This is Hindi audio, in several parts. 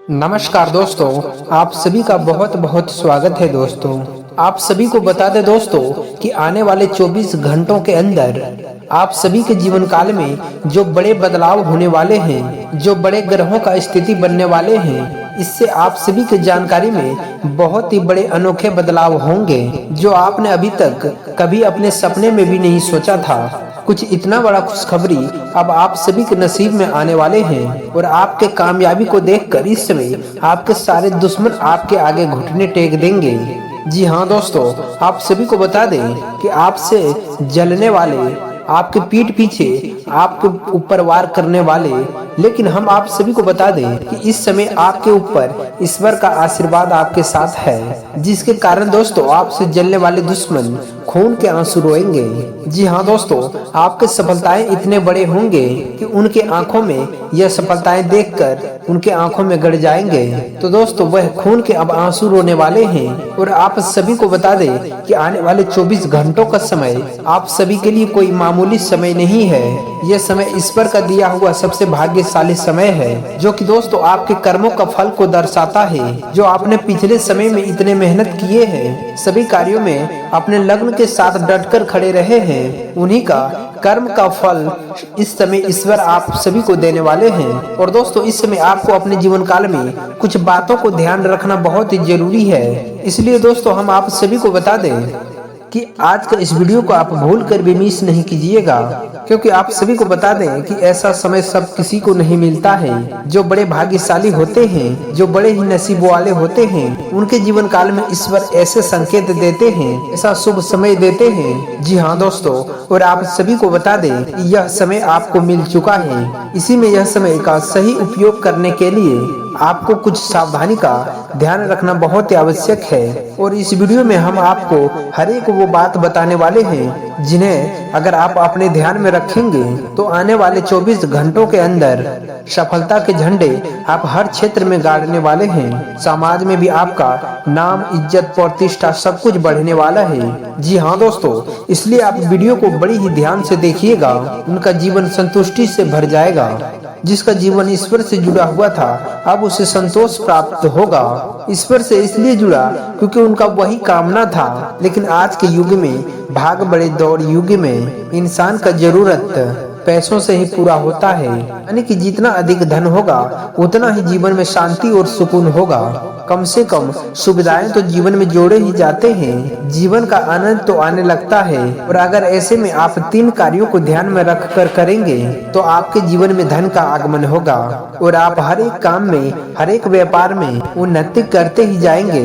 नमस्कार दोस्तों, आप सभी का बहुत बहुत स्वागत है दोस्तों। आप सभी को बता दें दोस्तों कि आने वाले 24 घंटों के अंदर आप सभी के जीवन काल में जो बड़े बदलाव होने वाले हैं, जो बड़े ग्रहों का स्थिति बनने वाले हैं, इससे आप सभी की जानकारी में बहुत ही बड़े अनोखे बदलाव होंगे जो आपने अभी तक कभी अपने सपने में भी नहीं सोचा था। कुछ इतना बड़ा खुशखबरी अब आप सभी के नसीब में आने वाले हैं और आपके कामयाबी को देखकर इस समय आपके सारे दुश्मन आपके आगे घुटने टेक देंगे। जी हाँ दोस्तों, आप सभी को बता दें कि आपसे जलने वाले, आपके पीठ पीछे आपके ऊपर वार करने वाले, लेकिन हम आप सभी को बता दें कि इस समय आपके ऊपर ईश्वर का आशीर्वाद आपके साथ है, जिसके कारण दोस्तों आपसे जलने वाले दुश्मन खून के आंसू रोएंगे। जी हाँ दोस्तों, आपके सफलताएं इतने बड़े होंगे कि उनके आंखों में यह सफलताएं देखकर उनके आंखों में गड़ जाएंगे। तो दोस्तों वह खून के अब आंसू रोने वाले हैं और आप सभी को बता दें कि आने वाले 24 घंटों का समय आप सभी के लिए कोई मामूली समय नहीं है। यह समय ईश्वर का दिया हुआ सबसे भाग्यशाली समय है, जो कि दोस्तों आपके कर्मों का फल को दर्शाता है। जो आपने पिछले समय में इतने मेहनत किए हैं, सभी कार्यों में अपने लग्न के साथ डटकर खड़े रहे हैं, उन्हीं का कर्म का फल इस समय ईश्वर आप सभी को देने वाले हैं। और दोस्तों इस समय आपको अपने जीवन काल में कुछ बातों को ध्यान रखना बहुत ही जरूरी है। इसलिए दोस्तों हम आप सभी को बता दें कि आज का इस वीडियो को आप भूल कर भी मिस नहीं कीजिएगा, क्योंकि आप सभी को बता दें कि ऐसा समय सब किसी को नहीं मिलता है। जो बड़े भाग्यशाली होते हैं, जो बड़े ही नसीब वाले होते हैं, उनके जीवन काल में ईश्वर ऐसे संकेत देते हैं, ऐसा शुभ समय देते हैं। जी हाँ दोस्तों, और आप सभी को बता दें कि यह समय आपको मिल चुका है। इसी में यह समय का सही उपयोग करने के लिए आपको कुछ सावधानी का ध्यान रखना बहुत ही आवश्यक है। और इस वीडियो में हम आपको हर एक वो बात बताने वाले हैं जिन्हें अगर आप अपने ध्यान में रखेंगे तो आने वाले 24 घंटों के अंदर सफलता के झंडे आप हर क्षेत्र में गाड़ने वाले हैं। समाज में भी आपका नाम, इज्जत, प्रतिष्ठा सब कुछ बढ़ने वाला है। जी हाँ दोस्तों, इसलिए आप वीडियो को बड़ी ही ध्यान से देखिएगा। उनका जीवन संतुष्टि से भर जाएगा। जिसका जीवन ईश्वर से जुड़ा हुआ था अब उसे संतोष प्राप्त होगा। ईश्वर से इसलिए जुड़ा क्योंकि उनका वही कामना था। लेकिन आज के युग में, भाग बड़े दौड़ युग में, इंसान का जरूरत पैसों से ही पूरा होता है। यानी कि जितना अधिक धन होगा उतना ही जीवन में शांति और सुकून होगा। कम से कम सुविधाएं तो जीवन में जोड़े ही जाते हैं, जीवन का आनंद तो आने लगता है। और अगर ऐसे में आप 3 कार्यों को ध्यान में रख कर करेंगे तो आपके जीवन में धन का आगमन होगा और आप हर एक काम में, हर एक व्यापार में उन्नति करते ही जाएंगे,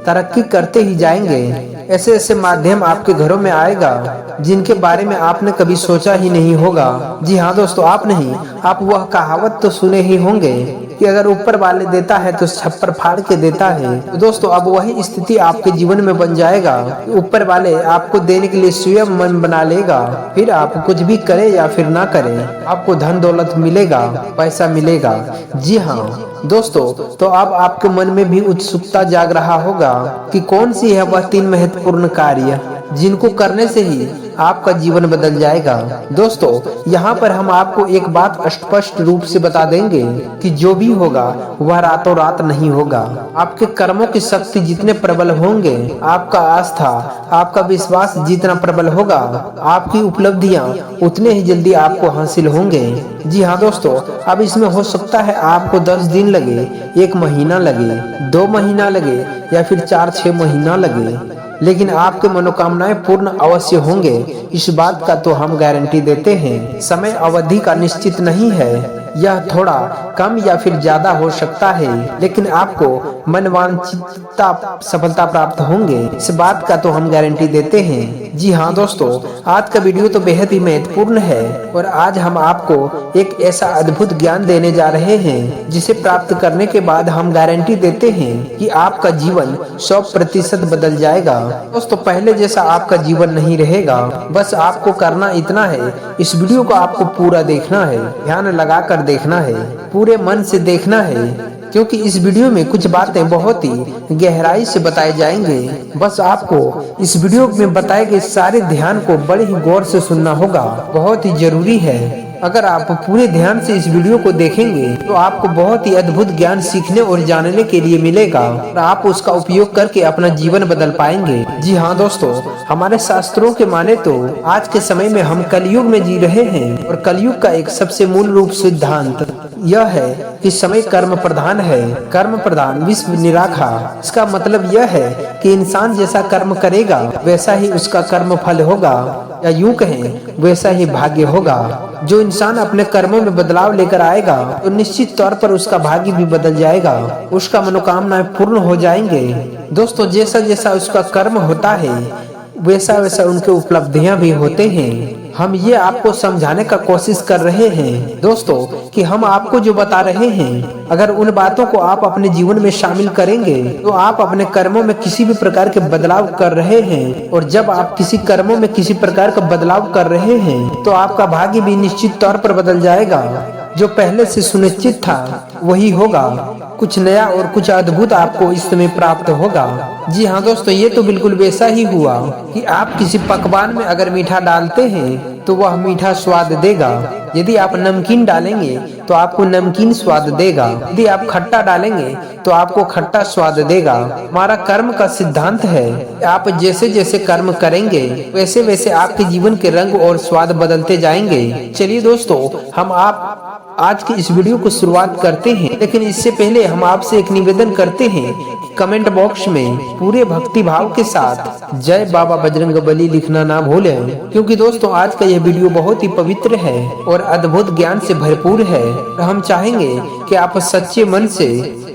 तरक्की करते ही जाएंगे। ऐसे ऐसे माध्यम आपके घरों में आएगा जिनके बारे में आपने कभी सोचा ही नहीं होगा। जी हाँ दोस्तों, आप नहीं, आप वह कहावत तो सुने ही होंगे कि अगर ऊपर वाले देता है तो छप्पर फाड़ के देता है। तो दोस्तों अब वही स्थिति आपके जीवन में बन जाएगा। ऊपर वाले आपको देने के लिए स्वयं मन बना लेगा। फिर आप कुछ भी करें या फिर ना करें, आपको धन दौलत मिलेगा, पैसा मिलेगा। जी हाँ दोस्तों, तो अब आपके मन में भी उत्सुकता जाग रहा होगा कि कौन सी है वह 3 महत्वपूर्ण कार्य जिनको करने से ही आपका जीवन बदल जाएगा। दोस्तों यहाँ पर हम आपको एक बात स्पष्ट रूप से बता देंगे कि जो भी होगा वह रातों रात नहीं होगा। आपके कर्मों की शक्ति जितने प्रबल होंगे, आपका आस्था, आपका विश्वास जितना प्रबल होगा, आपकी उपलब्धियां उतने ही जल्दी आपको हासिल होंगे। जी हाँ दोस्तों, अब इसमें हो सकता है आपको 10 दिन लगे, 1 महीना लगे, 2 महीना लगे या फिर 4-6 महीना लगे, लेकिन आपके मनोकामनाएं पूर्ण अवश्य होंगे। इस बात का तो हम गारंटी देते हैं। समय अवधि का निश्चित नहीं है, यह थोड़ा कम या फिर ज्यादा हो सकता है, लेकिन आपको मनवांछित सफलता प्राप्त होंगे, इस बात का तो हम गारंटी देते हैं। जी हाँ दोस्तों, आज का वीडियो तो बेहद ही महत्वपूर्ण है और आज हम आपको एक ऐसा अद्भुत ज्ञान देने जा रहे हैं जिसे प्राप्त करने के बाद हम गारंटी देते हैं कि आपका जीवन 100% बदल जाएगा। दोस्तों पहले जैसा आपका जीवन नहीं रहेगा। बस आपको करना इतना है, इस वीडियो को आपको पूरा देखना है, ध्यान लगाकर देखना है, पूरे मन से देखना है, क्योंकि इस वीडियो में कुछ बातें बहुत ही गहराई से बताए जाएंगे। बस आपको इस वीडियो में बताए गए सारे ध्यान को बड़े ही गौर से सुनना होगा, बहुत ही जरूरी है। अगर आप पूरे ध्यान से इस वीडियो को देखेंगे तो आपको बहुत ही अद्भुत ज्ञान सीखने और जानने के लिए मिलेगा और आप उसका उपयोग करके अपना जीवन बदल पाएंगे। जी हाँ दोस्तों, हमारे शास्त्रों के माने तो आज के समय में हम कलयुग में जी रहे हैं और कलयुग का एक सबसे मूल रूप सिद्धांत यह है कि समय कर्म प्रधान है। कर्म प्रधान विश्व निराखा। इसका मतलब यह है कि इंसान जैसा कर्म करेगा वैसा ही उसका कर्म फल होगा, या यूं कहें वैसा ही भाग्य होगा। जो इंसान अपने कर्मों में बदलाव लेकर आएगा तो निश्चित तौर पर उसका भाग्य भी बदल जाएगा, उसका मनोकामनाएं पूर्ण हो जाएंगे। दोस्तों, जैसा जैसा उसका कर्म होता है वैसा वैसा उनके उपलब्धियां भी होते हैं। हम ये आपको समझाने का कोशिश कर रहे हैं दोस्तों कि हम आपको जो बता रहे हैं, अगर उन बातों को आप अपने जीवन में शामिल करेंगे तो आप अपने कर्मों में किसी भी प्रकार के बदलाव कर रहे हैं, और जब आप किसी कर्मों में किसी प्रकार का बदलाव कर रहे हैं तो आपका भाग्य भी निश्चित तौर पर बदल जाएगा। जो पहले से सुनिश्चित था वही होगा। कुछ नया और कुछ अद्भुत आपको इस समय प्राप्त होगा। जी हाँ दोस्तों, ये तो बिल्कुल वैसा ही हुआ कि आप किसी पकवान में अगर मीठा डालते हैं तो वह मीठा स्वाद देगा। यदि आप नमकीन डालेंगे तो आपको नमकीन स्वाद देगा। यदि आप खट्टा डालेंगे तो आपको खट्टा स्वाद देगा। हमारा कर्म का सिद्धांत है, आप जैसे जैसे कर्म करेंगे वैसे वैसे आपके जीवन के रंग और स्वाद बदलते जाएंगे। चलिए दोस्तों, हम आप आज की इस वीडियो को शुरुआत करते हैं, लेकिन इससे पहले हम आपसे एक निवेदन करते हैं कि कमेंट बॉक्स में पूरे भक्ति भाव के साथ जय बाबा बजरंगबली लिखना ना भूलें, क्योंकि दोस्तों आज का यह वीडियो बहुत ही पवित्र है और अद्भुत ज्ञान से भरपूर है। हम चाहेंगे कि आप सच्चे मन से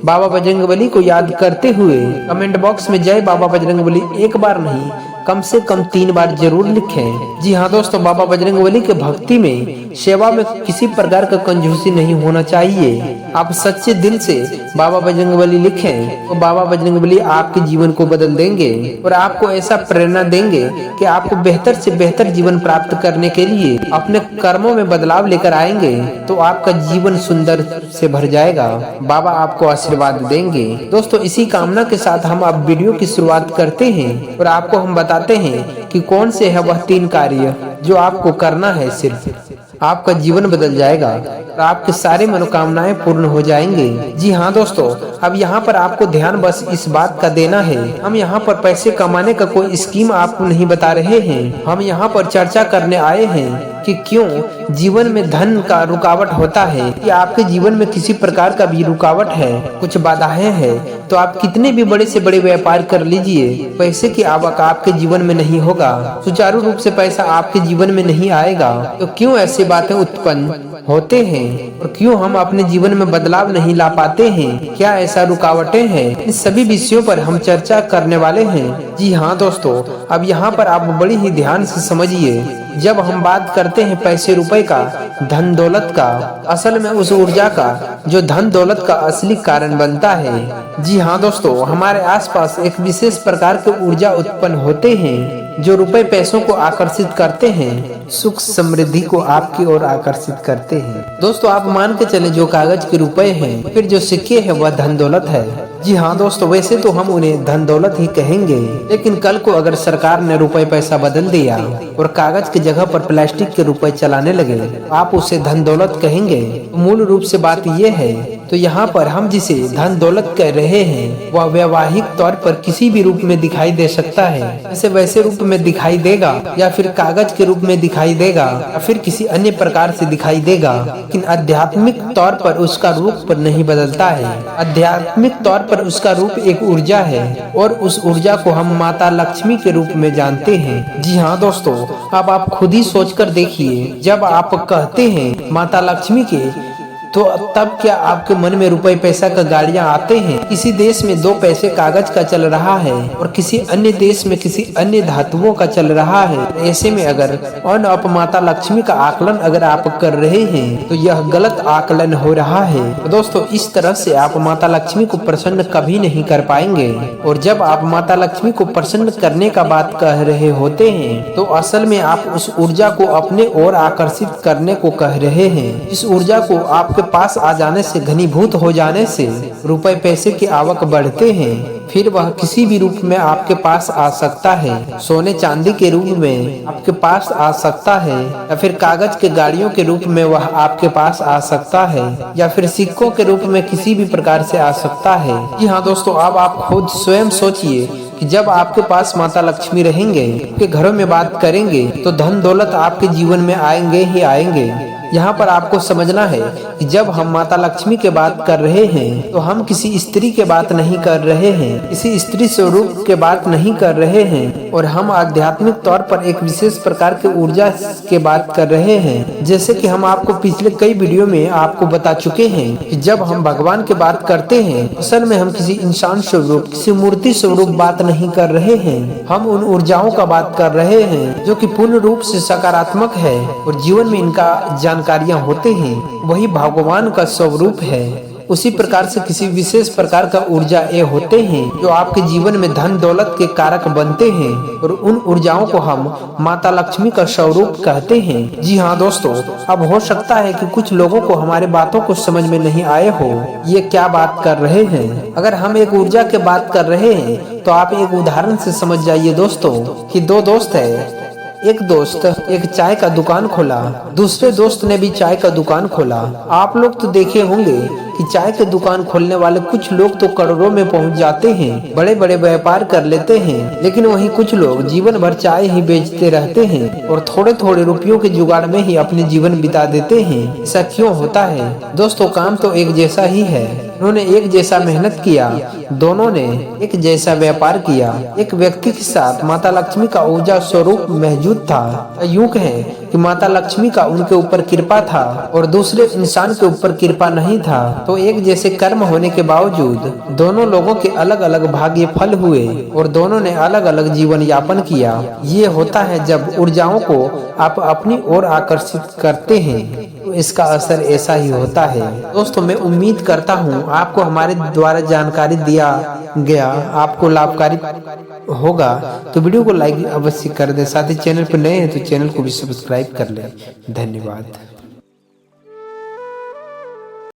बाबा बजरंगबली को याद करते हुए कमेंट बॉक्स में जय बाबा बजरंगबली एक बार नहीं कम से कम 3 बार जरूर लिखें। जी हाँ दोस्तों, बाबा बजरंगबली के भक्ति में सेवा में किसी प्रकार का कंजूसी नहीं होना चाहिए। आप सच्चे दिल से बाबा बजरंगबली लिखें तो बाबा बजरंगबली आपके जीवन को बदल देंगे और आपको ऐसा प्रेरणा देंगे कि आपको बेहतर से बेहतर जीवन प्राप्त करने के लिए अपने कर्मों में बदलाव लेकर आएंगे तो आपका जीवन सुंदर से भर जाएगा। बाबा आपको आशीर्वाद देंगे। दोस्तों, इसी कामना के साथ हम अब वीडियो की शुरुआत करते हैं और आपको हम बताते हैं कि कौन से है वह 3 कार्य जो आपको करना है। सिर्फ आपका जीवन बदल जाएगा और आपके सारे मनोकामनाएं पूर्ण हो जाएंगे। जी हाँ दोस्तों, अब यहाँ पर आपको ध्यान बस इस बात का देना है, हम यहाँ पर पैसे कमाने का कोई स्कीम आपको नहीं बता रहे हैं। हम यहाँ पर चर्चा करने आए हैं कि क्यों जीवन में धन का रुकावट होता है, कि आपके जीवन में किसी प्रकार का भी रुकावट है, कुछ बाधाएं हैं, तो आप कितने भी बड़े से बड़े व्यापार कर लीजिए, पैसे की आवक आपके जीवन में नहीं होगा, सुचारू रूप से पैसा आपके जीवन में नहीं आएगा। तो क्यों ऐसी बातें उत्पन्न होते हैं और क्यों हम अपने जीवन में बदलाव नहीं ला पाते हैं, क्या ऐसा रुकावटें हैं, इन सभी विषयों पर हम चर्चा करने वाले हैं। जी हाँ दोस्तों, अब यहाँ पर आप बड़ी ही ध्यान से समझिए। जब हम बात करते हैं पैसे रुपए का, धन दौलत का, असल में उस ऊर्जा का जो धन दौलत का असली कारण बनता है। जी हाँ दोस्तों, हमारे आसपास एक विशेष प्रकार के ऊर्जा उत्पन्न होते हैं जो रुपए पैसों को आकर्षित करते हैं, सुख समृद्धि को आपकी ओर आकर्षित करते हैं। दोस्तों, आप मान के चले जो कागज के रुपए हैं, फिर जो सिक्के हैं वह धन दौलत है। जी हाँ दोस्तों, वैसे तो हम उन्हें धन दौलत ही कहेंगे, लेकिन कल को अगर सरकार ने रुपए पैसा बदल दिया और कागज की जगह पर प्लास्टिक के रुपए चलाने लगे, आप उसे धन दौलत कहेंगे। मूल रूप से बात यह है। तो यहाँ पर हम जिसे धन दौलत कह रहे हैं वह वैवाहिक तौर पर किसी भी रूप में दिखाई दे सकता है, जैसे वैसे रूप में दिखाई देगा या फिर कागज के रूप में दिखाई देगा या फिर किसी अन्य प्रकार से दिखाई देगा, लेकिन आध्यात्मिक तौर पर उसका रूप पर नहीं बदलता है। आध्यात्मिक तौर पर उसका रूप एक ऊर्जा है और उस ऊर्जा को हम माता लक्ष्मी के रूप में जानते हैं। जी हाँ दोस्तों, अब आप खुद ही सोचकर देखिए, जब आप कहते हैं माता लक्ष्मी के, तो तब क्या आपके मन में रुपए पैसा का गाड़ियां आते हैं? किसी देश में 2 पैसे कागज का चल रहा है और किसी अन्य देश में किसी अन्य धातुओं का चल रहा है। ऐसे में अगर अन अप माता लक्ष्मी का आकलन अगर आप कर रहे हैं तो यह गलत आकलन हो रहा है। तो दोस्तों, इस तरह से आप माता लक्ष्मी को प्रसन्न कभी नहीं कर पाएंगे। और जब आप माता लक्ष्मी को प्रसन्न करने का बात कह रहे होते हैं तो असल में आप उस ऊर्जा को अपने ओर आकर्षित करने को कह रहे हैं। इस ऊर्जा को आप आपके पास आ जाने से, घनीभूत हो जाने से रुपए पैसे की आवक बढ़ते हैं। फिर वह किसी भी रूप में आपके पास आ सकता है। सोने चांदी के रूप में आपके पास आ सकता है, या फिर कागज के गाड़ियों के रूप में वह आपके पास आ सकता है, या फिर सिक्कों के रूप में किसी भी प्रकार से आ सकता है। जी हाँ दोस्तों, अब आप खुद स्वयं सोचिए कि जब आपके पास माता लक्ष्मी रहेंगे, आपके घरों में बात करेंगे, तो धन दौलत आपके जीवन में आएंगे ही आएंगे। यहाँ पर आपको समझना है कि जब हम माता लक्ष्मी के बात कर रहे हैं तो हम किसी स्त्री के बात नहीं कर रहे हैं, किसी स्त्री स्वरूप के बात नहीं कर रहे हैं, और हम आध्यात्मिक तौर पर एक विशेष प्रकार के ऊर्जा के बात कर रहे हैं। जैसे कि हम आपको पिछले कई वीडियो में आपको बता चुके हैं कि जब हम भगवान की बात करते हैं, असल में हम किसी इंसान स्वरूप, किसी मूर्ति स्वरूप बात नहीं कर रहे हैं। हम उन ऊर्जाओं का बात कर रहे हैं जो कि पूर्ण रूप से सकारात्मक है और जीवन में इनका जानकारियां होते हैं, वही भगवान का स्वरूप है। उसी प्रकार से किसी विशेष प्रकार का ऊर्जा ये होते हैं जो आपके जीवन में धन दौलत के कारक बनते हैं, और उन ऊर्जाओं को हम माता लक्ष्मी का स्वरूप कहते हैं। जी हाँ दोस्तों, अब हो सकता है कि कुछ लोगों को हमारे बातों को समझ में नहीं आए हो, ये क्या बात कर रहे हैं। अगर हम एक ऊर्जा के बात कर रहे हैं तो आप एक उदाहरण से समझ जाइए दोस्तों कि दो दोस्त है। एक दोस्त एक चाय का दुकान खोला, दूसरे दोस्त ने भी चाय का दुकान खोला। आप लोग तो देखे होंगे कि चाय के दुकान खोलने वाले कुछ लोग तो करोड़ों में पहुंच जाते हैं, बड़े बड़े व्यापार कर लेते हैं, लेकिन वहीं कुछ लोग जीवन भर चाय ही बेचते रहते हैं और थोड़े थोड़े रुपयों के जुगाड़ में ही अपने जीवन बिता देते हैं। ऐसा क्यों होता है दोस्तों? काम तो एक जैसा ही है, उन्होंने एक जैसा मेहनत किया, दोनों ने एक जैसा व्यापार किया। एक व्यक्ति के साथ माता लक्ष्मी का ऊर्जा स्वरूप मौजूद था। यूं कहें कि माता लक्ष्मी का उनके ऊपर कृपा था और दूसरे इंसान के ऊपर कृपा नहीं था, तो एक जैसे कर्म होने के बावजूद दोनों लोगों के अलग अलग भाग्य फल हुए और दोनों ने अलग अलग जीवन यापन किया। ये होता है जब ऊर्जाओं को आप अपनी ओर आकर्षित करते हैं, तो इसका असर ऐसा ही होता है। दोस्तों, मैं उम्मीद करता हूँ आपको हमारे द्वारा जानकारी दिया गया आपको लाभकारी होगा, तो वीडियो को लाइक अवश्य कर दें। साथ ही चैनल पर नए हैं तो चैनल को भी सब्सक्राइब कर लें। धन्यवाद।